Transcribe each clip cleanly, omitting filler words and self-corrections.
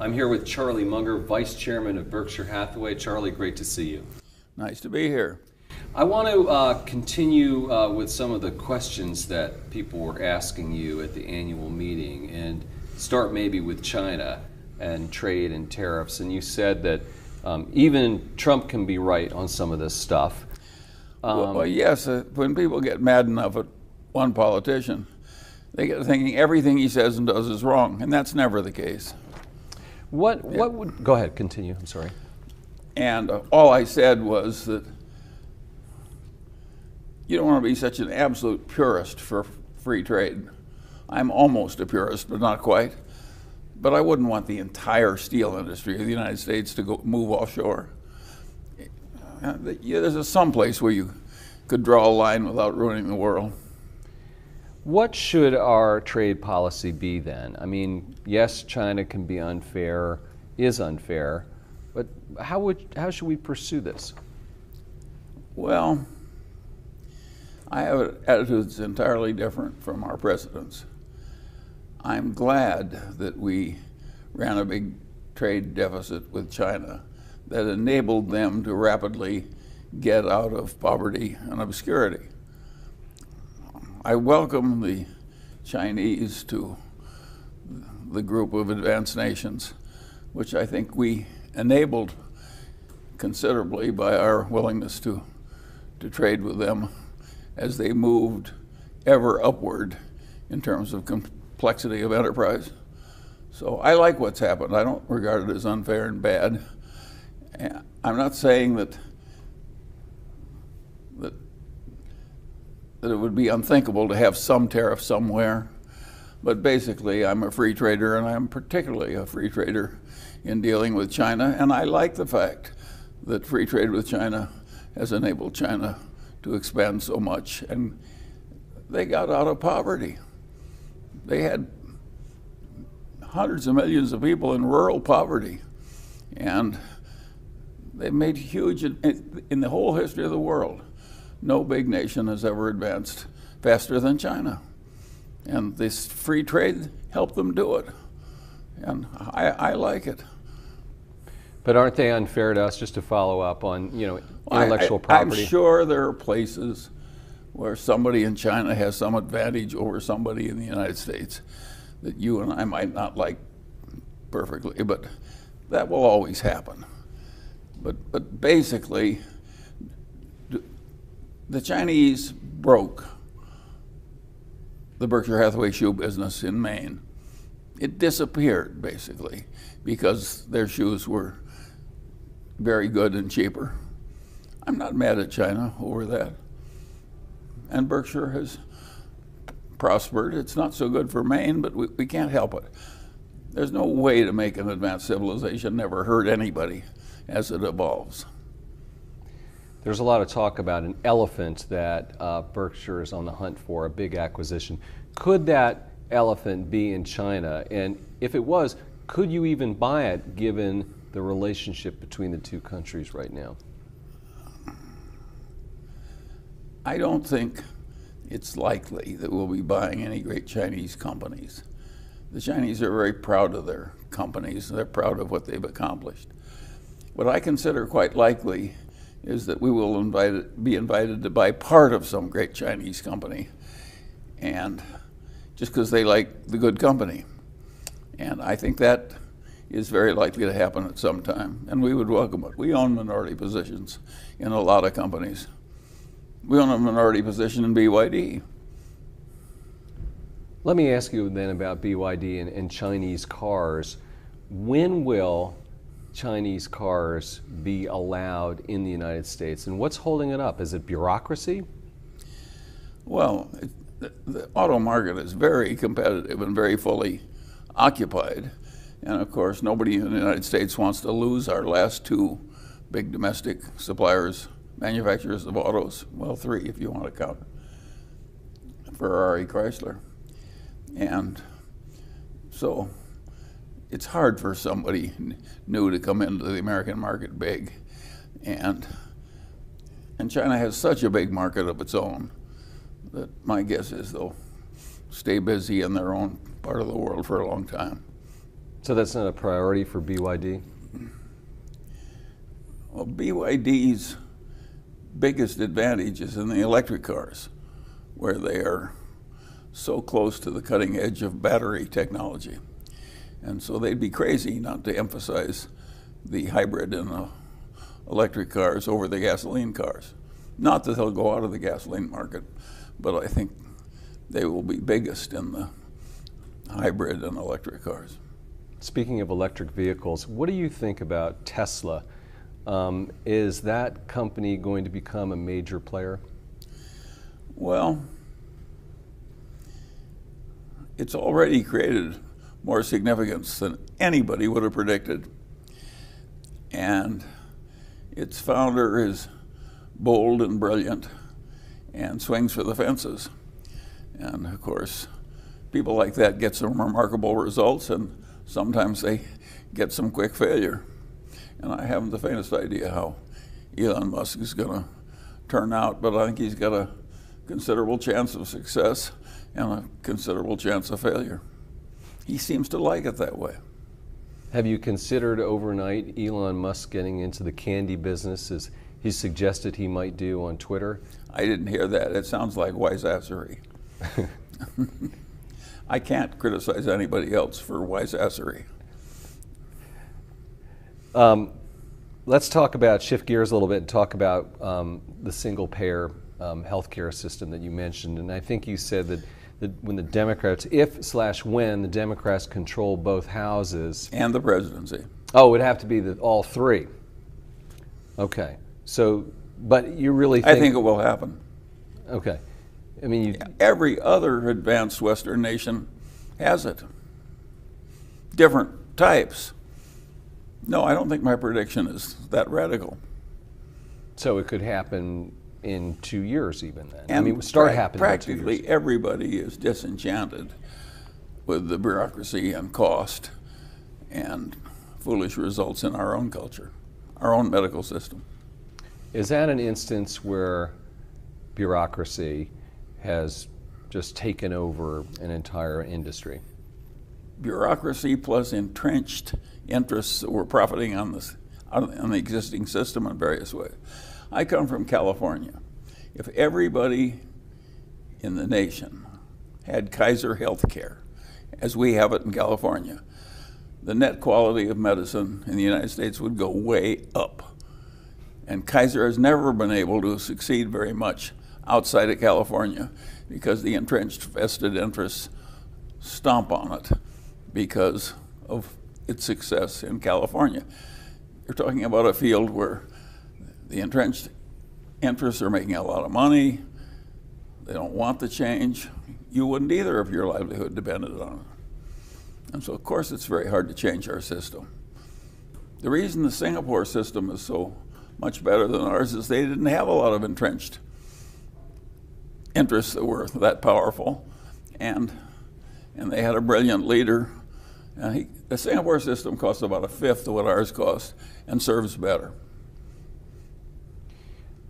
I'm here with Charlie Munger, Vice Chairman of Berkshire Hathaway. Charlie, great to see you. Nice to be here. I want to continue with some of the questions that people were asking you at the annual meeting and start maybe with China and trade and tariffs. And you said that even Trump can be right on some of this stuff. Well, yes, when people get mad enough at one politician, they get thinking everything he says and does is wrong, and that's never the case. What would, go ahead, continue, I'm sorry. And all I said was that you don't want to be such an absolute purist for free trade. I'm almost a purist, but not quite. But I wouldn't want the entire steel industry of the United States to move offshore. There's some place where you could draw a line without ruining the world. What should our trade policy be then? I mean, yes, China can be unfair, is unfair, but how should we pursue this? Well, I have an attitude that's entirely different from our president's. I'm glad that we ran a big trade deficit with China that enabled them to rapidly get out of poverty and obscurity. I welcome the Chinese to the group of advanced nations, which I think we enabled considerably by our willingness to trade with them as they moved ever upward in terms of complexity of enterprise. So I like what's happened. I don't regard it as unfair and bad. I'm not saying that it would be unthinkable to have some tariff somewhere, but basically I'm a free trader, and I'm particularly a free trader in dealing with China, and I like the fact that free trade with China has enabled China to expand so much, and they got out of poverty. They had hundreds of millions of people in rural poverty, and they made huge, in the whole history of the world, no big nation has ever advanced faster than China. And this free trade helped them do it. And I like it. But aren't they unfair to us, just to follow up on, intellectual property? I'm sure there are places where somebody in China has some advantage over somebody in the United States that you and I might not like perfectly, but that will always happen. But basically, the Chinese broke the Berkshire Hathaway shoe business in Maine. It disappeared, basically, because their shoes were very good and cheaper. I'm not mad at China over that. And Berkshire has prospered. It's not so good for Maine, but we can't help it. There's no way to make an advanced civilization never hurt anybody as it evolves. There's a lot of talk about an elephant that Berkshire is on the hunt for, a big acquisition. Could that elephant be in China? And if it was, could you even buy it given the relationship between the two countries right now? I don't think it's likely that we'll be buying any great Chinese companies. The Chinese are very proud of their companies. They're proud of what they've accomplished. What I consider quite likely is that we will be invited to buy part of some great Chinese company, and just because they like the good company. And I think that is very likely to happen at some time, and we would welcome it. We own minority positions in a lot of companies. We own a minority position in BYD. Let me ask you then about BYD and Chinese cars. When will Chinese cars be allowed in the United States, and what's holding it up? Is it bureaucracy? Well, the auto market is very competitive and very fully occupied, and of course nobody in the United States wants to lose our last two big domestic suppliers, manufacturers of autos. Well, three if you want to count Ferrari, Chrysler. And so it's hard for somebody new to come into the American market big. And China has such a big market of its own that my guess is they'll stay busy in their own part of the world for a long time. So that's not a priority for BYD? Well, BYD's biggest advantage is in the electric cars, where they are so close to the cutting edge of battery technology. And so they'd be crazy not to emphasize the hybrid and the electric cars over the gasoline cars. Not that they'll go out of the gasoline market, but I think they will be biggest in the hybrid and electric cars. Speaking of electric vehicles, what do you think about Tesla? Is that company going to become a major player? Well, it's already created more significance than anybody would have predicted. And its founder is bold and brilliant and swings for the fences. And of course, people like that get some remarkable results, and sometimes they get some quick failure. And I haven't the faintest idea how Elon Musk is going to turn out, but I think he's got a considerable chance of success and a considerable chance of failure. He seems to like it that way. Have you considered overnight Elon Musk getting into the candy business, as he suggested he might do on Twitter? I didn't hear that. It sounds like wiseassery. I can't criticize anybody else for wiseassery. Let's shift gears a little bit and talk about the single-payer healthcare system that you mentioned. And I think you said that when the Democrats, when the Democrats control both houses. And the presidency. Oh, it would have to be all three. Okay. So, but you really think. I think it will happen. Okay. I mean, every other advanced Western nation has it. Different types. No, I don't think my prediction is that radical. So it could happen in 2 years even then? And I mean, start happening in 2 years. Practically everybody is disenchanted with the bureaucracy and cost and foolish results in our own culture, our own medical system. Is that an instance where bureaucracy has just taken over an entire industry? Bureaucracy plus entrenched interests that were profiting on the existing system in various ways. I come from California. If everybody in the nation had Kaiser health care, as we have it in California, the net quality of medicine in the United States would go way up. And Kaiser has never been able to succeed very much outside of California because the entrenched vested interests stomp on it because of its success in California. You're talking about a field where the entrenched interests are making a lot of money. They don't want the change. You wouldn't either if your livelihood depended on it. And so, of course, it's very hard to change our system. The reason the Singapore system is so much better than ours is they didn't have a lot of entrenched interests that were that powerful, and they had a brilliant leader. And the Singapore system costs about a fifth of what ours costs and serves better.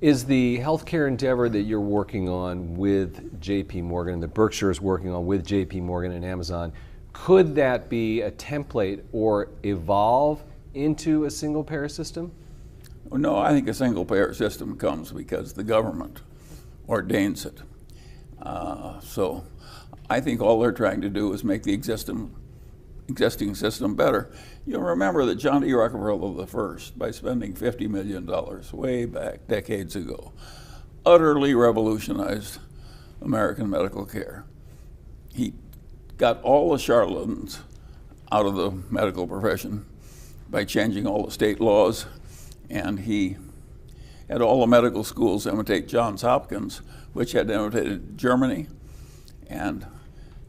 Is the healthcare endeavor that you're working on with J.P. Morgan, that Berkshire is working on with J.P. Morgan and Amazon, could that be a template or evolve into a single-payer system? No, I think a single-payer system comes because the government ordains it. So I think all they're trying to do is make the existing system better. You'll remember that John D. Rockefeller I, by spending $50 million way back decades ago, utterly revolutionized American medical care. He got all the charlatans out of the medical profession by changing all the state laws, and he had all the medical schools imitate Johns Hopkins, which had imitated Germany. And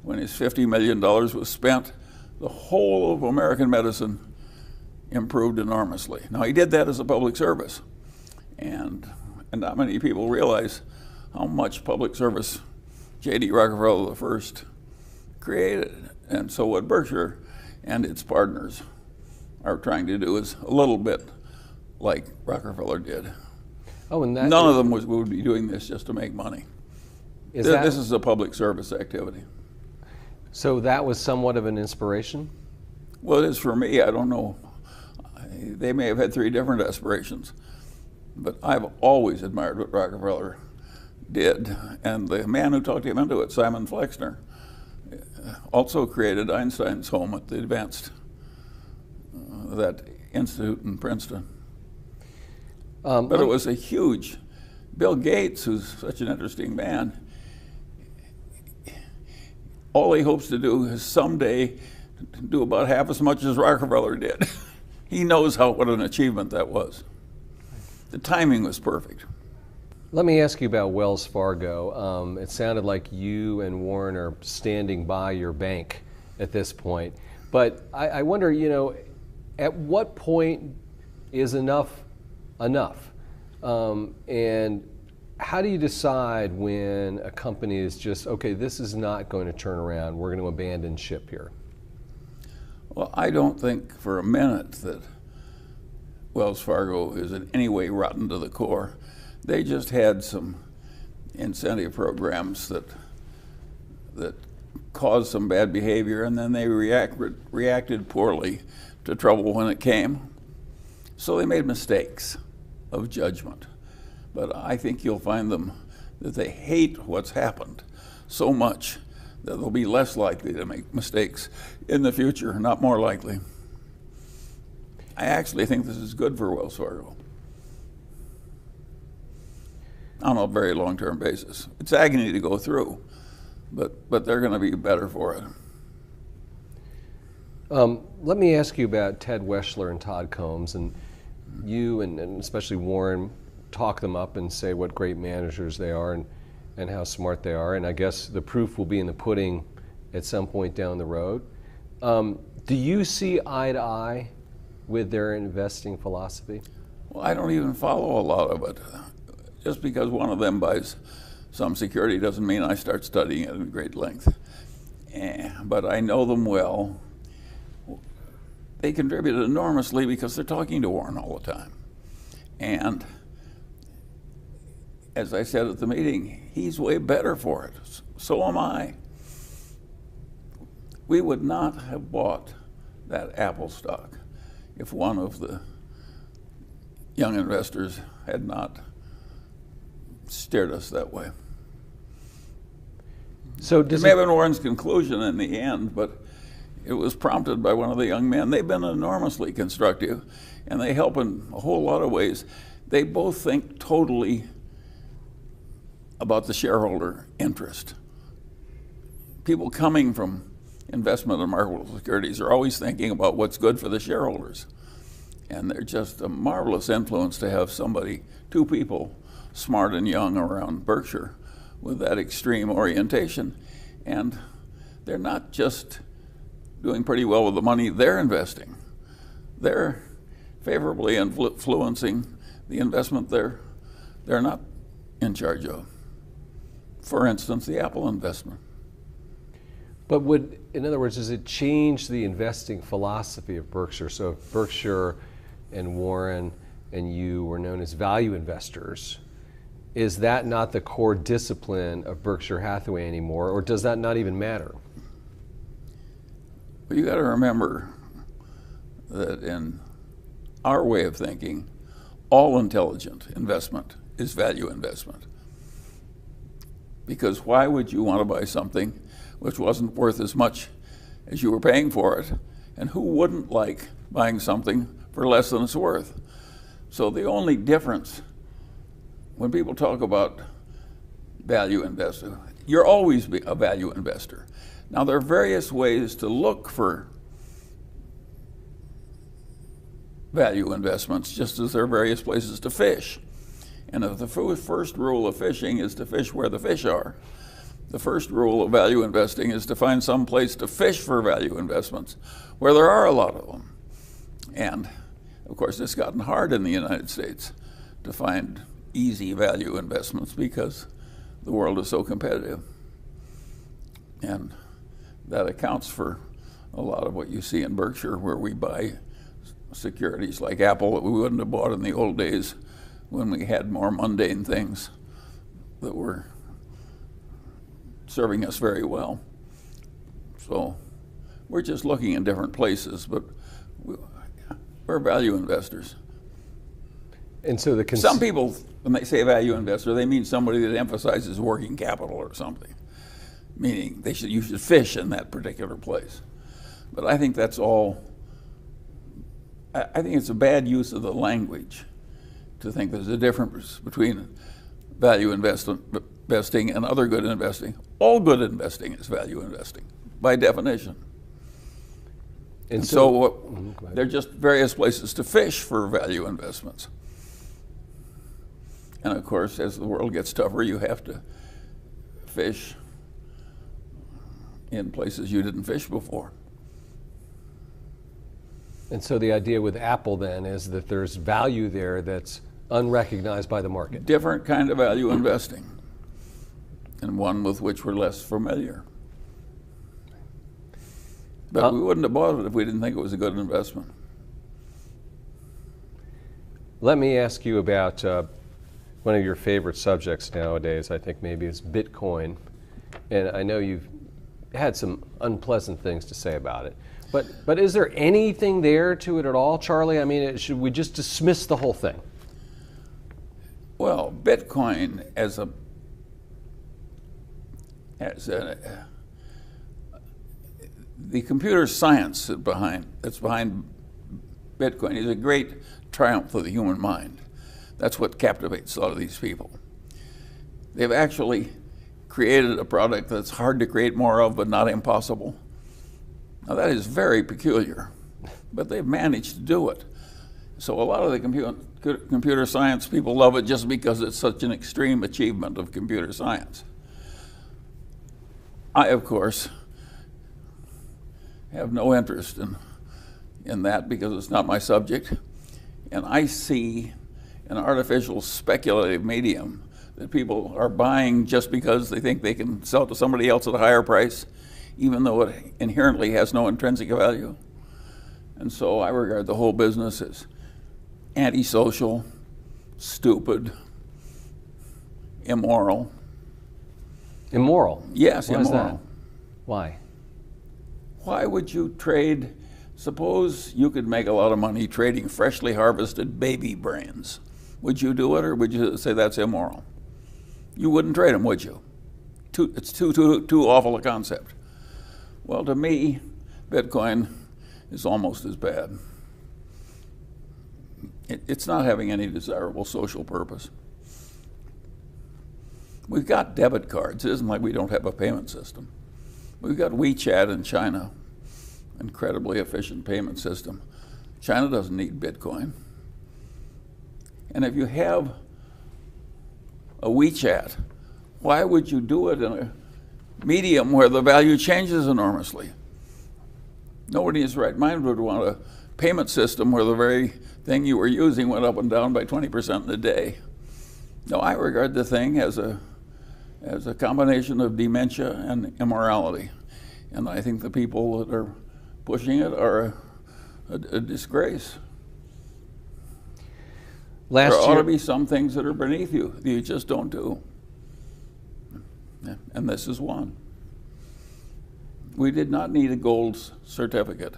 when his $50 million was spent, the whole of American medicine improved enormously. Now, he did that as a public service, and not many people realize how much public service J.D. Rockefeller I created. And so what Berkshire and its partners are trying to do is a little bit like Rockefeller did. Oh, and that none of them would be doing this just to make money. This is a public service activity. So that was somewhat of an inspiration? Well, it is for me. I don't know. They may have had three different aspirations, but I've always admired what Rockefeller did. And the man who talked him into it, Simon Flexner, also created Einstein's home at the Advanced, that institute in Princeton. But it was a huge, Bill Gates, who's such an interesting man, all he hopes to do is someday do about half as much as Rockefeller did. He knows what an achievement that was. The timing was perfect. Let me ask you about Wells Fargo. It sounded like you and Warren are standing by your bank at this point. But I wonder, at what point is enough enough? And how do you decide when a company is just, okay, this is not going to turn around, we're going to abandon ship here? Well, I don't think for a minute that Wells Fargo is in any way rotten to the core. They just had some incentive programs that caused some bad behavior, and then they reacted poorly to trouble when it came. So they made mistakes of judgment. But I think you'll find them that they hate what's happened so much that they'll be less likely to make mistakes in the future, not more likely. I actually think this is good for Wells Fargo on a very long-term basis. It's agony to go through, but they're going to be better for it. Let me ask you about Ted Weschler and Todd Combs, and you and especially Warren talk them up and say what great managers they are and how smart they are, and I guess the proof will be in the pudding at some point down the road. Do you see eye to eye with their investing philosophy? Well, I don't even follow a lot of it. Just because one of them buys some security doesn't mean I start studying it at great length. But I know them well. They contribute enormously because they're talking to Warren all the time. And as I said at the meeting, he's way better for it. So am I. We would not have bought that Apple stock if one of the young investors had not steered us that way. So it may have been Warren's conclusion in the end, but it was prompted by one of the young men. They've been enormously constructive, and they help in a whole lot of ways. They both think totally about the shareholder interest. People coming from investment in marketable securities are always thinking about what's good for the shareholders. And they're just a marvelous influence to have somebody, two people, smart and young around Berkshire with that extreme orientation. And they're not just doing pretty well with the money they're investing. They're favorably influencing the investment they're not in charge of. For instance, the Apple investment. But in other words, does it change the investing philosophy of Berkshire? So if Berkshire and Warren and you were known as value investors, is that not the core discipline of Berkshire Hathaway anymore, or does that not even matter? Well, you got to remember that in our way of thinking, all intelligent investment is value investment. Because why would you want to buy something which wasn't worth as much as you were paying for it? And who wouldn't like buying something for less than it's worth? So the only difference when people talk about value investing, you're always a value investor. Now, there are various ways to look for value investments, just as there are various places to fish. And if the first rule of fishing is to fish where the fish are, the first rule of value investing is to find some place to fish for value investments where there are a lot of them. And, of course, it's gotten hard in the United States to find easy value investments because the world is so competitive. And that accounts for a lot of what you see in Berkshire, where we buy securities like Apple that we wouldn't have bought in the old days when we had more mundane things that were serving us very well. So We're just looking in different places, but we're value investors. And so some people, when they say value investor, they mean somebody that emphasizes working capital or something, meaning you should fish in that particular place. But I think that's all. I think it's a bad use of the language to think there's a difference between value investing and other good investing. All good investing is value investing, by definition. And so they're just various places to fish for value investments. And of course, as the world gets tougher, you have to fish in places you didn't fish before. And so the idea with Apple then is that there's value there that's unrecognized by the market. Different kind of value investing, and one with which we're less familiar. But we wouldn't have bought it if we didn't think it was a good investment. Let me ask you about one of your favorite subjects nowadays, I think maybe is Bitcoin. And I know you've had some unpleasant things to say about it. But is there anything there to it at all, Charlie? I mean, should we just dismiss the whole thing? Well, Bitcoin the computer science that's behind Bitcoin is a great triumph of the human mind. That's what captivates a lot of these people. They've actually created a product that's hard to create more of, but not impossible. Now that is very peculiar, but they've managed to do it. So a lot of the computer science people love it just because it's such an extreme achievement of computer science. I, of course, have no interest in that because it's not my subject. And I see an artificial speculative medium that people are buying just because they think they can sell to somebody else at a higher price, even though it inherently has no intrinsic value. And so I regard the whole business as antisocial, stupid, immoral. Immoral? Yes, Why immoral. Is that? Why? Why would you trade? Suppose you could make a lot of money trading freshly harvested baby brains. Would you do it, or would you say that's immoral? You wouldn't trade them, would you? It's too awful a concept. Well, to me, Bitcoin is almost as bad. It's not having any desirable social purpose. We've got debit cards. It isn't like we don't have a payment system. We've got WeChat in China, incredibly efficient payment system. China doesn't need Bitcoin. And if you have a WeChat, why would you do it in a medium where the value changes enormously? Nobody in his right mind would want a payment system where the very thing you were using went up and down by 20% in a day. No, I regard the thing as a combination of dementia and immorality. And I think the people that are pushing it are a disgrace. There ought to be some things that are beneath you that you just don't do. And this is one. We did not need a gold certificate.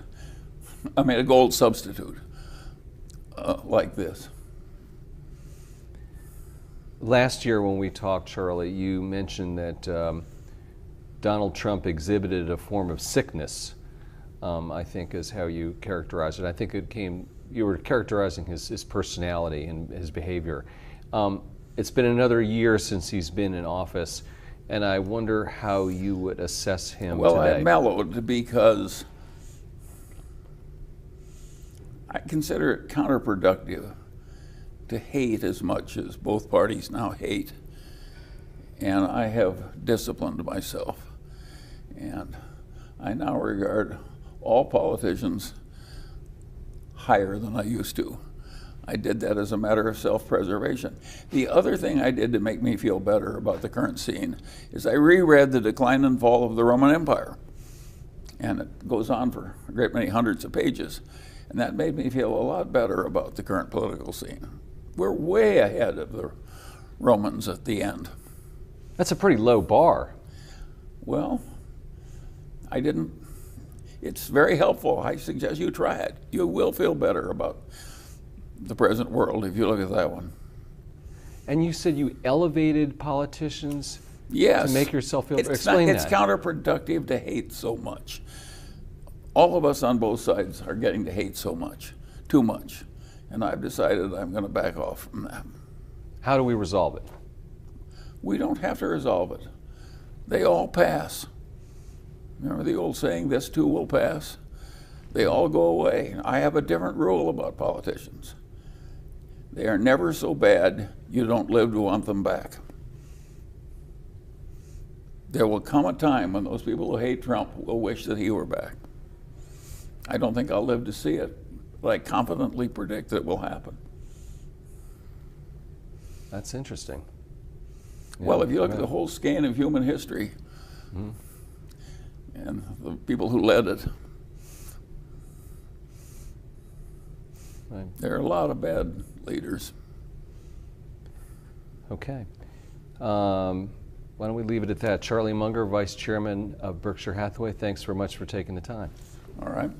I mean, a gold substitute like this. Last year when we talked, Charlie, you mentioned that Donald Trump exhibited a form of sickness, I think is how you characterized it. I think you were characterizing his personality and his behavior. It's been another year since he's been in office, and I wonder how you would assess him today. I mellowed because I consider it counterproductive to hate as much as both parties now hate. And I have disciplined myself. And I now regard all politicians higher than I used to. I did that as a matter of self-preservation. The other thing I did to make me feel better about the current scene is I reread The Decline and Fall of the Roman Empire. And it goes on for a great many hundreds of pages. And that made me feel a lot better about the current political scene. We're way ahead of the Romans at the end. That's a pretty low bar. Well, It's very helpful. I suggest you try it. You will feel better about the present world if you look at that one. And you said you elevated politicians Yes. to make yourself feel better. It's Explain It's that. counterproductive to hate so much. All of us on both sides are getting to hate so much, too much. And I've decided I'm going to back off from that. How do we resolve it? We don't have to resolve it. They all pass. Remember the old saying, this too will pass? They all go away. I have a different rule about politicians. They are never so bad you don't live to want them back. There will come a time when those people who hate Trump will wish that he were back. I don't think I'll live to see it, but I confidently predict that it will happen. That's interesting. Yeah, Well, if you look at the whole scan of human history and the people who led it, right. there are a lot of bad leaders. Okay. Why don't we leave it at that? Charlie Munger, Vice Chairman of Berkshire Hathaway, thanks very much for taking the time. All right.